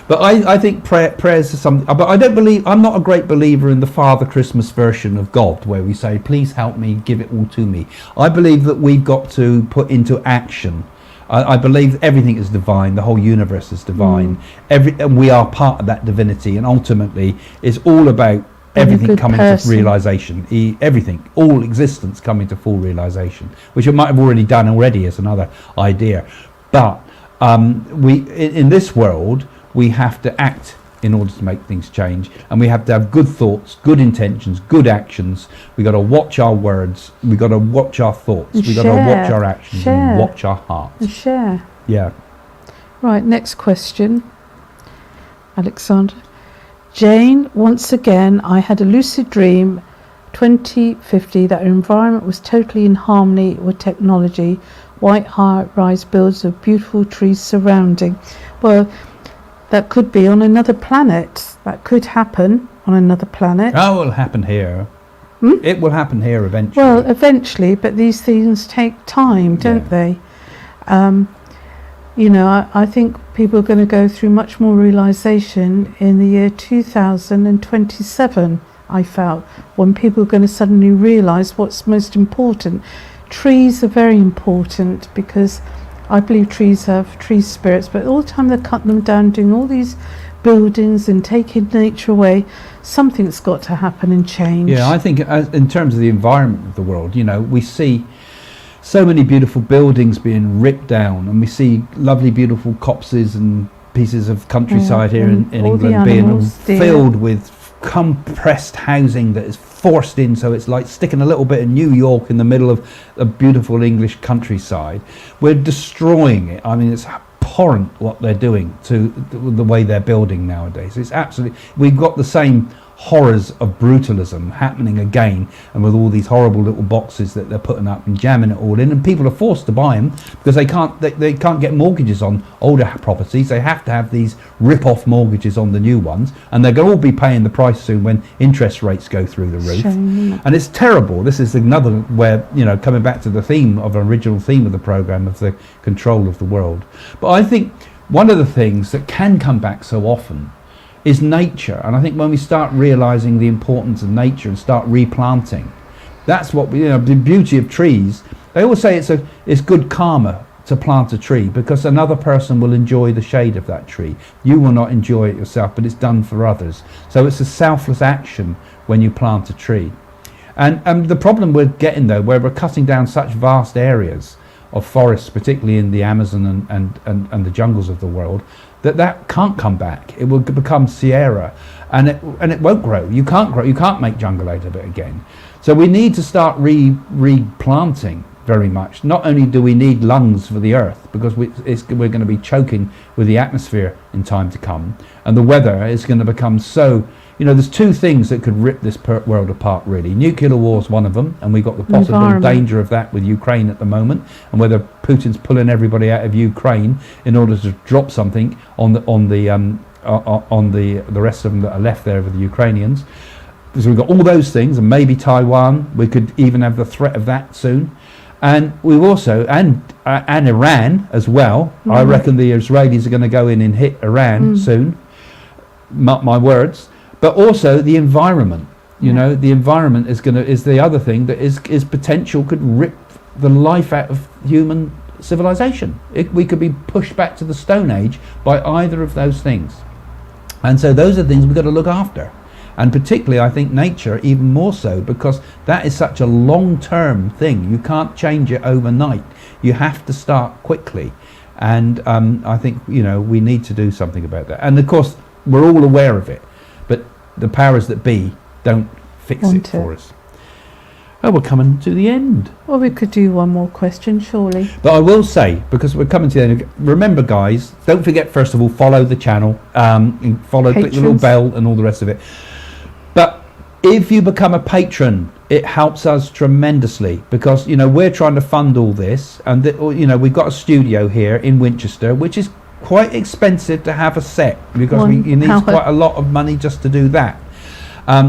But I think prayers are something. But I don't believe. I'm not a great believer in the Father Christmas version of God, where we say, "Please help me, give it all to me." I believe that we've got to put into action. I believe everything is divine. The whole universe is divine. And we are part of that divinity. And ultimately, it's all about everything coming to realization. Everything, all existence coming to full realization, which it might have already done as another idea. But in this world, we have to act in order to make things change, and we have to have good thoughts, good intentions, good actions. We got to watch our words, we got to watch our thoughts, we got to watch our actions, and watch our hearts.
And share.
Yeah.
Right, next question, Alexander. Jane, once again, I had a lucid dream 2050 that our environment was totally in harmony with technology. White high-rise buildings with beautiful trees surrounding. Well, that could be on another planet. That could happen on another planet.
Oh, it will happen here. It will happen here eventually.
Well, eventually, but these things take time, don't they? I think people are going to go through much more realization in the year 2027, I felt, when people are going to suddenly realize what's most important. Trees are very important, because I believe trees have tree spirits, but all the time they cut them down, doing all these buildings and taking nature away. Something's got to happen and change.
Yeah, I think in terms of the environment of the world, we see so many beautiful buildings being ripped down, and we see lovely beautiful copses and pieces of countryside here in England being filled with compressed housing that is forced in, so it's like sticking a little bit of New York in the middle of a beautiful English countryside. We're destroying it. It's abhorrent what they're doing to the way they're building nowadays. It's absolutely, we've got the same horrors of brutalism happening again, and with all these horrible little boxes that they're putting up and jamming it all in, and people are forced to buy them because they can't get mortgages on older properties. They have to have these rip-off mortgages on the new ones, and they're going to all be paying the price soon when interest rates go through the roof. And it's terrible. This is another where, you know, coming back to the theme of original theme of the program of the control of the world. But I think one of the things that can come back so often is nature, and I think when we start realizing the importance of nature and start replanting, that's what we, you know, the beauty of trees. They always say it's good karma to plant a tree because another person will enjoy the shade of that tree. You will not enjoy it yourself, but it's done for others. So it's a selfless action when you plant a tree. And the problem we're getting though, where we're cutting down such vast areas of forests, particularly in the Amazon and the jungles of the world, that can't come back. It will become Sierra, and it won't grow. You can't grow. You can't make jungle out of it again. So we need to start replanting very much. Not only do we need lungs for the earth, because we're going to be choking with the atmosphere in time to come, and the weather is going to become so. You know, there's two things that could rip this world apart, really. Nuclear war is one of them, and we've got the possible danger of that with Ukraine at the moment, and whether Putin's pulling everybody out of Ukraine in order to drop something on the rest of them that are left there with the Ukrainians. So we've got all those things, and maybe Taiwan. We could even have the threat of that soon. And we've also, and Iran as well. I reckon the Israelis are going to go in and hit Iran soon. Mark my words. But also the environment, you know, the environment is the other thing that is potential, could rip the life out of human civilization. We could be pushed back to the Stone Age by either of those things. And so those are things we've got to look after. And particularly, I think nature even more so, because that is such a long-term thing. You can't change it overnight. You have to start quickly. And I think, you know, we need to do something about that. And of course, we're all aware of it. But the powers that be don't fix it for us. Oh, we're coming to the end.
Well, we could do one more question, surely.
But I will say, because we're coming to the end, remember guys, don't forget, first of all, follow the channel, click the little bell and all the rest of it. But if you become a patron, it helps us tremendously, because, you know, we're trying to fund all this, and you know, we've got a studio here in Winchester, which is quite expensive to have a set, because you need quite a lot of money just to do that.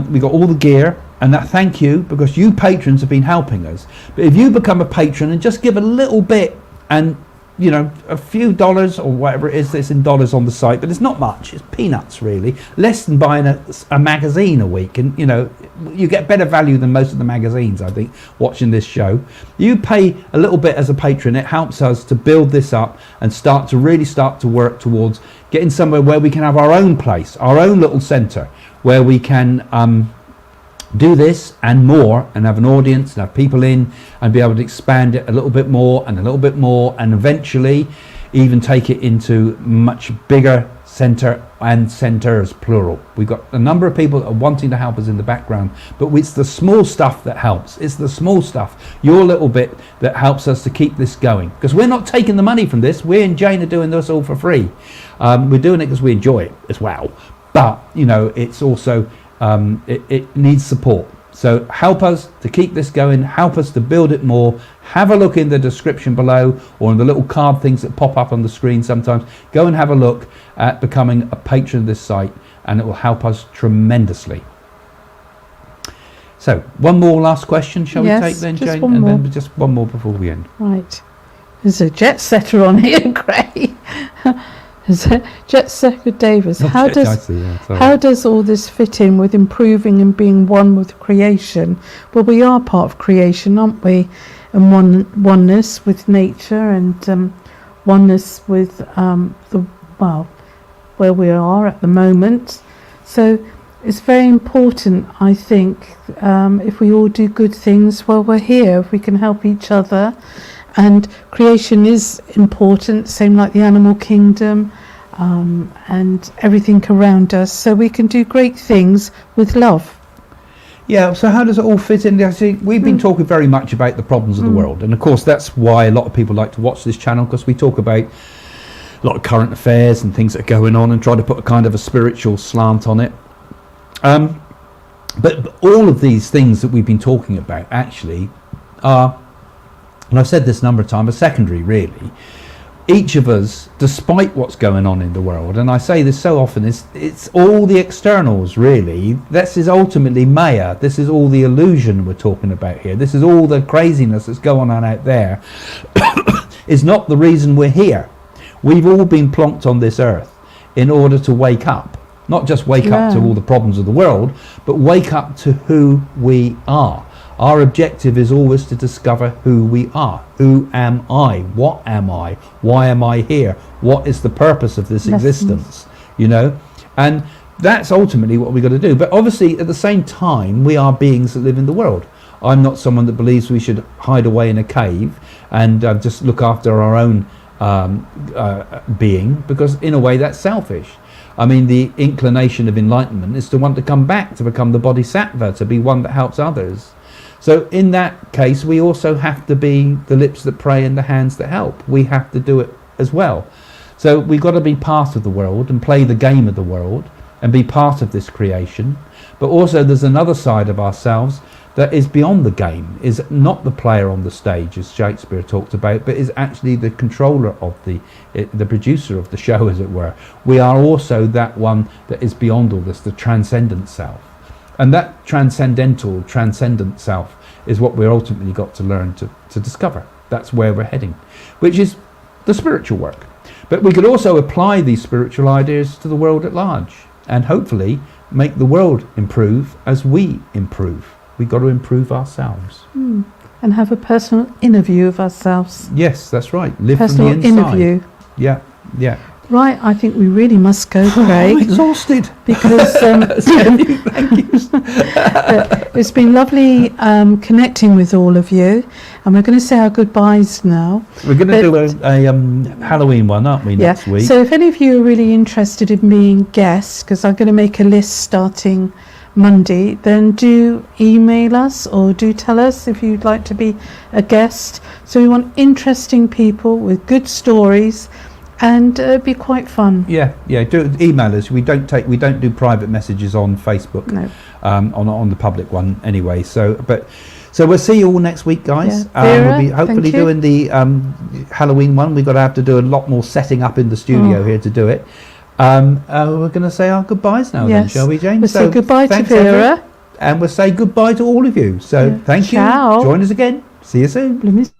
We got all the gear, and that, thank you, because you patrons have been helping us. But if you become a patron and just give a little bit, and you know, a few dollars or whatever it is that's in dollars on the site, but it's not much, it's peanuts really, less than buying a magazine a week. And you know, you get better value than most of the magazines, I think, watching this show. You pay a little bit as a patron, it helps us to build this up and start to work towards getting somewhere where we can have our own place, our own little centre, where we can do this and more, and have an audience and have people in, and be able to expand it a little bit more and a little bit more, and eventually even take it into much bigger centre and centres, plural. We've got a number of people that are wanting to help us in the background, but it's the small stuff that helps. It's the small stuff, your little bit, that helps us to keep this going, because we're not taking the money from this. We and Jane are doing this all for free. We're doing it because we enjoy it as well, but you know, it's also it needs support. So help us to keep this going, help us to build it more. Have a look in the description below, or in the little card things that pop up on the screen sometimes. Go and have a look at becoming a patron of this site, and it will help us tremendously. So one more last question shall we take then, Jane? And then just one more before we end.
Right. There's a jet setter on here, Gray. Jet Setter Davis, how does all this fit in with improving and being one with creation? Well, we are part of creation, aren't we? And oneness with nature, and oneness with where we are at the moment. So it's very important, I think, if we all do good things while we're here, if we can help each other. And creation is important, same like the animal kingdom, and everything around us, so we can do great things with love.
Yeah, so how does it all fit in? We've been talking very much about the problems of the world, and of course that's why a lot of people like to watch this channel, because we talk about a lot of current affairs and things that are going on, and try to put a kind of a spiritual slant on it. But all of these things that we've been talking about actually are, and I've said this a number of times, are secondary really. Each of us, despite what's going on in the world, and I say this so often, it's all the externals really. This is ultimately Maya. This is all the illusion we're talking about here. This is all the craziness that's going on out there. Is not the reason we're here. We've all been plonked on this earth in order to wake up. Not just wake up to all the problems of the world, but wake up to who we are. Our objective is always to discover who we are. Who am I? What am I? Why am I here? What is the purpose of this existence? You know? And that's ultimately what we've got to do. But obviously, at the same time, we are beings that live in the world. I'm not someone that believes we should hide away in a cave and just look after our own being, because in a way that's selfish. I mean, the inclination of enlightenment is to want to come back, to become the bodhisattva, to be one that helps others. So in that case, we also have to be the lips that pray and the hands that help. We have to do it as well. So we've got to be part of the world and play the game of the world and be part of this creation. But also there's another side of ourselves that is beyond the game, is not the player on the stage, as Shakespeare talked about, but is actually the controller of the producer of the show, as it were. We are also that one that is beyond all this, the transcendent self. And that transcendent self is what we're ultimately got to learn to discover. That's where we're heading, which is the spiritual work. But we could also apply these spiritual ideas to the world at large and hopefully make the world improve as we improve. We've got to improve ourselves.
And have a personal interview of ourselves.
Yes, that's right. Live
Personal
from the inside.
interview.
Yeah, yeah.
Right, I think we really must go, Craig.
I'm exhausted.
Because
Thank you.
it's been lovely connecting with all of you. And we're going to say our goodbyes now.
We're going to do a Halloween one, aren't we, next week?
So if any of you are really interested in being guests, because I'm going to make a list starting Monday, then do email us or do tell us if you'd like to be a guest. So we want interesting people with good stories, and it'd be quite fun.
Yeah. Do email us. We don't do private messages on Facebook.
No.
On the public one anyway. So we'll see you all next week, guys.
Yeah. Vera,
we'll be hopefully doing the Halloween one. We've got to have to do a lot more setting up in the studio here to do it. We're going to say our goodbyes now, then, shall we, Jane?
We'll say goodbye to Vera.
And we'll say goodbye to all of you. So thank you.
Ciao.
Join us again. See you soon.